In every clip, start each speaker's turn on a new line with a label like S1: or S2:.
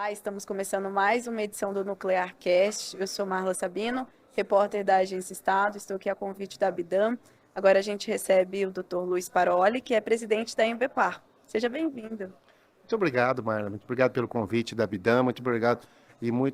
S1: Olá, estamos começando mais uma edição do Nuclear Cast. Eu sou Marla Sabino, repórter da Agência Estado, estou aqui a convite da Abdam. Agora a gente recebe o Dr. Luiz Paroli, que é presidente da Embepar. Seja bem-vindo.
S2: Muito obrigado, Marla. Muito obrigado pelo convite da Bidam. Muito obrigado.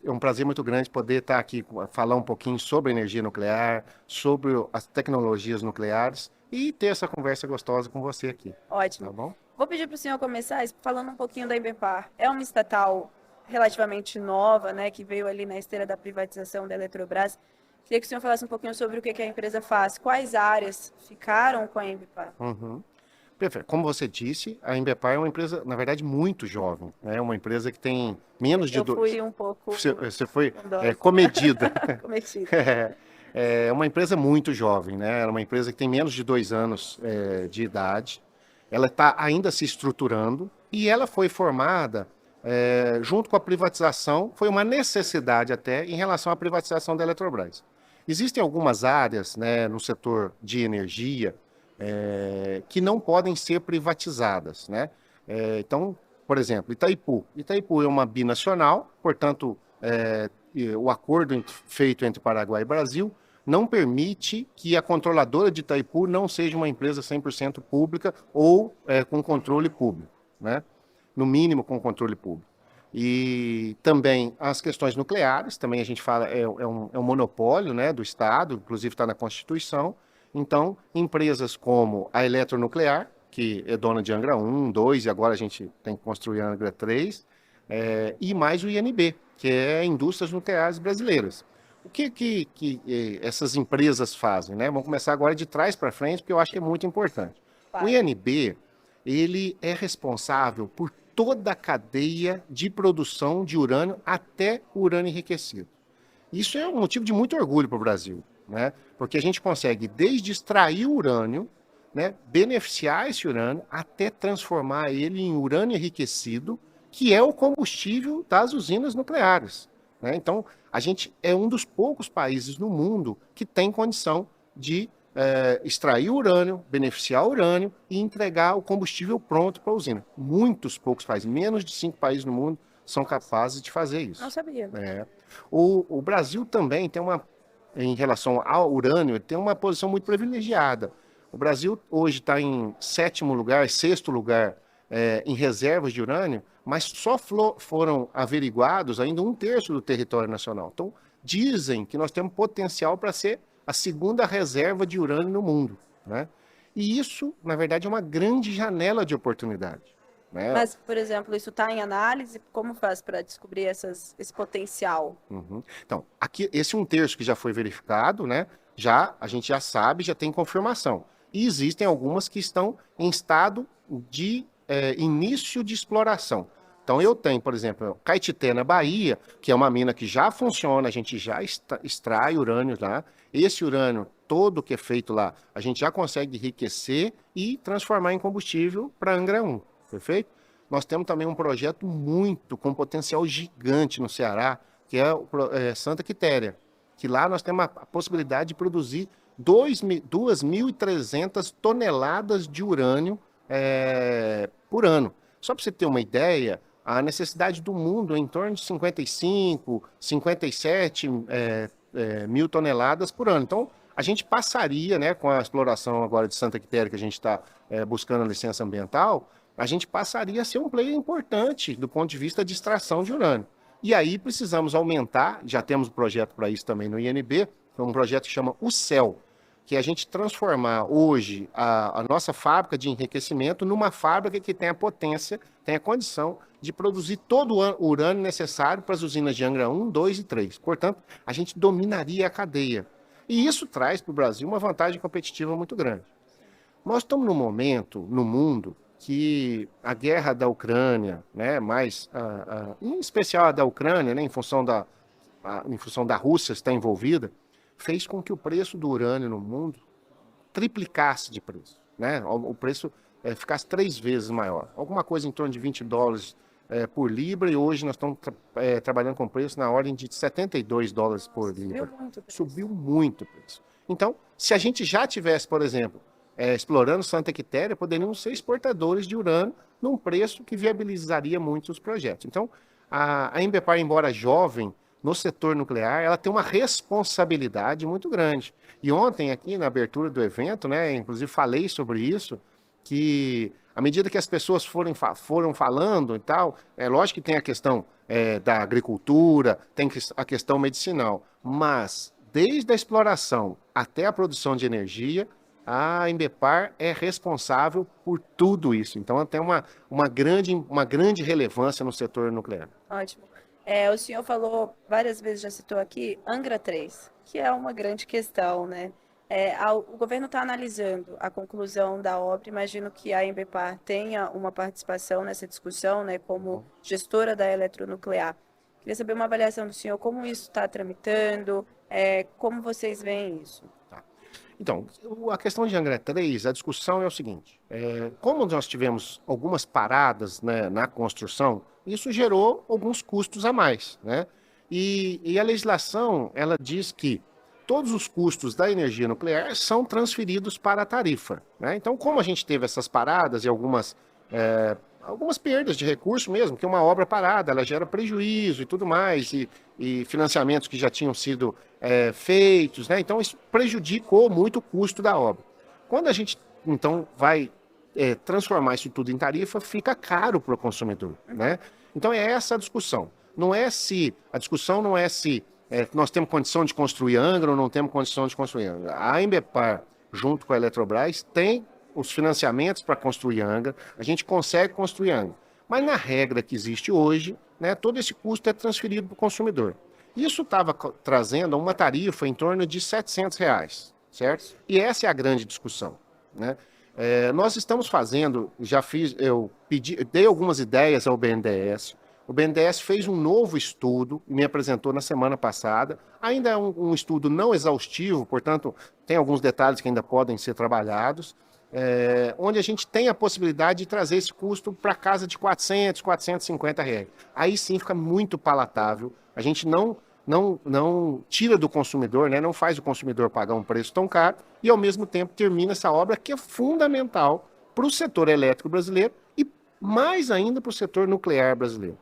S2: É um prazer muito grande poder estar aqui, falar um pouquinho sobre energia nuclear, sobre as tecnologias nucleares e ter essa conversa gostosa com você aqui. Tá
S1: Ótimo.
S2: bom?
S1: Vou pedir para o senhor começar falando um pouquinho da Embepar. É uma estatal relativamente nova, né, que veio ali na esteira da privatização da Eletrobras. Queria que o senhor falasse um pouquinho sobre o que a empresa faz, quais áreas ficaram com a Embepar.
S2: Uhum. Perfeito. Como você disse, a Embepar é uma empresa, na verdade, muito jovem. É uma empresa que tem menos de
S1: Eu
S2: dois.
S1: fui um pouco
S2: Você foi
S1: bondosa.
S2: comedida.
S1: Cometido.
S2: É uma empresa muito jovem, né? É uma empresa que tem menos de 2 anos de idade. Ela está ainda se estruturando e ela foi formada junto com a privatização, foi uma necessidade até em relação à privatização da Eletrobras. Existem algumas áreas, né, no setor de energia que não podem ser privatizadas, né? Então, por exemplo, Itaipu. Itaipu é uma binacional, portanto, o acordo feito entre Paraguai e Brasil não permite que a controladora de Itaipu não seja uma empresa 100% pública ou com controle público, né? No mínimo com controle público. E também as questões nucleares, também a gente fala, é um monopólio, né, do Estado, inclusive está na Constituição. Então, empresas como a Eletronuclear, que é dona de Angra 1, 2, e agora a gente tem que construir a Angra 3, e mais o INB, que é Indústrias Nucleares Brasileiras. O que essas empresas fazem, né? Vamos começar agora de trás para frente, porque eu acho que é muito importante. O
S1: Vai.
S2: INB, ele é responsável por toda a cadeia de produção de urânio até o urânio enriquecido. Isso é um motivo de muito orgulho para o Brasil, né? Porque a gente consegue desde extrair o urânio, né, beneficiar esse urânio, até transformar ele em urânio enriquecido, que é o combustível das usinas nucleares, né? Então, a gente é um dos poucos países no mundo que tem condição de extrair o urânio, beneficiar o urânio e entregar o combustível pronto para a usina. Muitos poucos países, menos de 5 países no mundo, são capazes de fazer
S1: Não
S2: isso.
S1: sabia.
S2: O Brasil também tem em relação ao urânio, tem uma posição muito privilegiada. O Brasil hoje está em sétimo lugar, sexto lugar em reservas de urânio, mas só foram averiguados ainda 1/3 do território nacional. Então, dizem que nós temos potencial para ser a segunda reserva de urânio no mundo, né? E isso, na verdade, é uma grande janela de oportunidade, né?
S1: Mas, por exemplo, isso está em análise? Como faz para descobrir esse potencial?
S2: Uhum. Então, aqui, esse 1/3 que já foi verificado, né? A gente já sabe, já tem confirmação. E existem algumas que estão em estado de início de exploração. Então, eu tenho, por exemplo, Caetité, na Bahia, que é uma mina que já funciona, a gente já extrai urânio lá. Esse urânio todo que é feito lá, a gente já consegue enriquecer e transformar em combustível para Angra 1, perfeito? Nós temos também um projeto com potencial gigante no Ceará, que é o Santa Quitéria, que lá nós temos a possibilidade de produzir 2.300 toneladas de urânio por ano. Só para você ter uma ideia, a necessidade do mundo é em torno de 55, 57 mil toneladas por ano. Então, a gente passaria, né, com a exploração agora de Santa Quitéria, que a gente está buscando a licença ambiental, a gente passaria a ser um player importante do ponto de vista de extração de urânio. E aí precisamos aumentar, já temos um projeto para isso também no INB, é um projeto que chama o CEL, que é a gente transformar hoje a nossa fábrica de enriquecimento numa fábrica que tem a potência, tem a condição de produzir todo o urânio necessário para as usinas de Angra 1, 2 e 3. Portanto, a gente dominaria a cadeia. E isso traz para o Brasil uma vantagem competitiva muito grande. Nós estamos num momento no mundo que a guerra da Ucrânia, né, em especial a da Ucrânia, né, em função da Rússia estar envolvida, fez com que o preço do urânio no mundo triplicasse de preço, né? O preço ficasse 3 vezes maior. Alguma coisa em torno de $20 por libra, e hoje nós estamos trabalhando com preço na ordem de $72 por libra. Subiu muito o preço. Então, se a gente já tivesse, por exemplo, explorando Santa Quitéria, poderíamos ser exportadores de urânio num preço que viabilizaria muito os projetos. Então, A Embepar, embora jovem, no setor nuclear, ela tem uma responsabilidade muito grande. E ontem, aqui na abertura do evento, né, inclusive falei sobre isso, que à medida que as pessoas foram falando e tal, é lógico que tem a questão da agricultura, tem a questão medicinal, mas desde a exploração até a produção de energia, a Embepar é responsável por tudo isso. Então, ela tem uma grande relevância no setor nuclear.
S1: Ótimo. O senhor falou várias vezes, já citou aqui, Angra 3, que é uma grande questão, né? O governo está analisando a conclusão da obra. Imagino que a Embepar tenha uma participação nessa discussão, né, como gestora da eletronuclear. Queria saber uma avaliação do senhor, como isso está tramitando, como vocês veem isso?
S2: Então, a questão de Angra 3, a discussão é o seguinte: como nós tivemos algumas paradas, né, na construção, isso gerou alguns custos a mais, né? E a legislação, ela diz que todos os custos da energia nuclear são transferidos para a tarifa, né? Então, como a gente teve essas paradas e algumas perdas de recurso mesmo, que uma obra parada, ela gera prejuízo e tudo mais, e financiamentos que já tinham sido feitos, né? Então isso prejudicou muito o custo da obra. Quando a gente, então, vai transformar isso tudo em tarifa, fica caro para o consumidor, né? Então é essa a discussão. A discussão não é se nós temos condição de construir Angra ou não temos condição de construir Angra. A Embepar, junto com a Eletrobras, tem os financiamentos para construir Angra, a gente consegue construir Angra. Mas na regra que existe hoje, né, todo esse custo é transferido para o consumidor. Isso estava trazendo uma tarifa em torno de R$ 700, certo? E essa é a grande discussão, né? Nós estamos fazendo, dei algumas ideias ao BNDES. O BNDES fez um novo estudo, me apresentou na semana passada. Ainda é um estudo não exaustivo, portanto, tem alguns detalhes que ainda podem ser trabalhados. Onde a gente tem a possibilidade de trazer esse custo para casa de R$ 450. Aí sim fica muito palatável. A gente não tira do consumidor, né? Não faz o consumidor pagar um preço tão caro e, ao mesmo tempo, termina essa obra que é fundamental para o setor elétrico brasileiro e, mais ainda, para o setor nuclear brasileiro.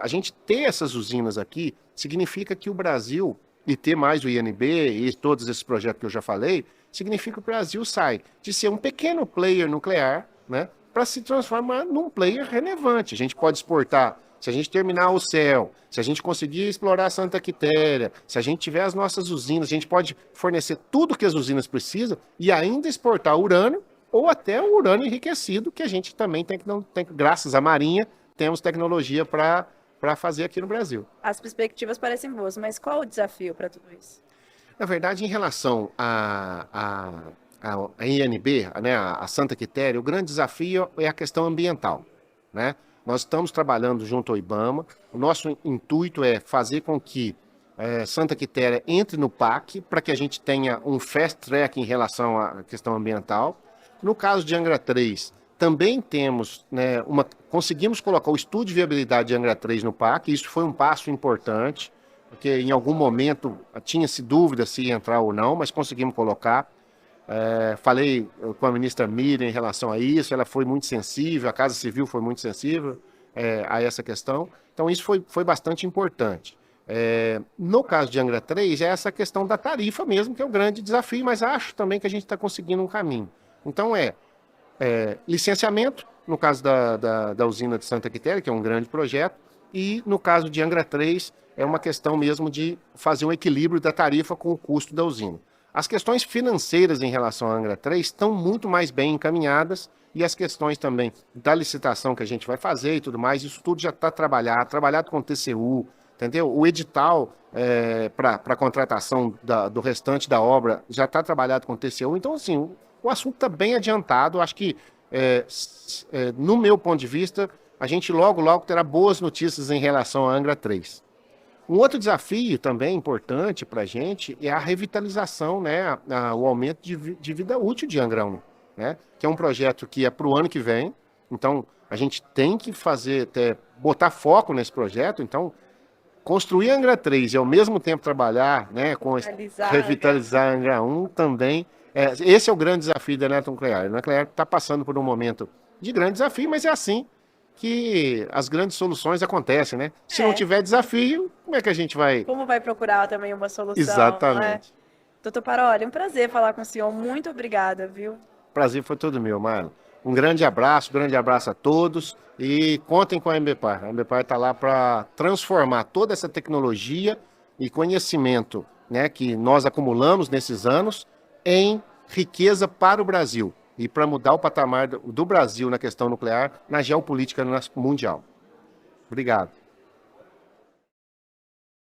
S2: A gente ter essas usinas aqui significa que o Brasil, e ter mais o INB e todos esses projetos que eu já falei, significa que o Brasil sai de ser um pequeno player nuclear, né, para se transformar num player relevante. A gente pode exportar, se a gente terminar o céu, se a gente conseguir explorar Santa Quitéria, se a gente tiver as nossas usinas, a gente pode fornecer tudo que as usinas precisam e ainda exportar urânio ou até o urânio enriquecido, que a gente também tem, graças à Marinha, temos tecnologia para fazer aqui no Brasil.
S1: As perspectivas parecem boas, mas qual o desafio para tudo isso?
S2: Na verdade, em relação à INB, né, a Santa Quitéria, o grande desafio é a questão ambiental, né? Nós estamos trabalhando junto ao IBAMA. O nosso intuito é fazer com que Santa Quitéria entre no PAC para que a gente tenha um fast track em relação à questão ambiental. No caso de Angra 3, também temos, né, conseguimos colocar o estudo de viabilidade de Angra 3 no PAC. Isso foi um passo importante, porque em algum momento tinha-se dúvida se ia entrar ou não, mas conseguimos colocar. Falei com a ministra Miriam em relação a isso, ela foi muito sensível, a Casa Civil foi muito sensível a essa questão, então isso foi bastante importante. No caso de Angra 3, é essa questão da tarifa mesmo, que é o grande desafio, mas acho também que a gente está conseguindo um caminho. Então licenciamento, no caso da usina de Santa Quitéria, que é um grande projeto, e no caso de Angra 3, é uma questão mesmo de fazer um equilíbrio da tarifa com o custo da usina. As questões financeiras em relação à Angra 3 estão muito mais bem encaminhadas e as questões também da licitação que a gente vai fazer e tudo mais, isso tudo já está trabalhado com o TCU, entendeu? O edital para a contratação do restante da obra já está trabalhado com o TCU, então assim, o assunto está bem adiantado. Acho que, no meu ponto de vista, a gente logo terá boas notícias em relação à Angra 3. Um outro desafio também importante para a gente é a revitalização, né, o aumento de vida útil de Angra 1, né, que é um projeto que é para o ano que vem. Então, a gente tem que botar foco nesse projeto. Então, construir Angra 3 e ao mesmo tempo trabalhar, né, com revitalizar Angra 1 também. Esse é o grande desafio da eletronuclear. A nuclear está passando por um momento de grande desafio, mas é assim que as grandes soluções acontecem, né? Se não
S1: É.
S2: tiver desafio, como é que a gente vai?
S1: Como vai procurar também uma solução, não é?
S2: Exatamente.
S1: Doutor Paroli, um prazer falar com o senhor. Muito obrigada, viu?
S2: Prazer foi todo meu, Marlon. Um grande abraço a todos e contem com a Ambepar. A Ambepar está lá para transformar toda essa tecnologia e conhecimento, né, que nós acumulamos nesses anos em riqueza para o Brasil e para mudar o patamar do Brasil na questão nuclear na geopolítica mundial. Obrigado.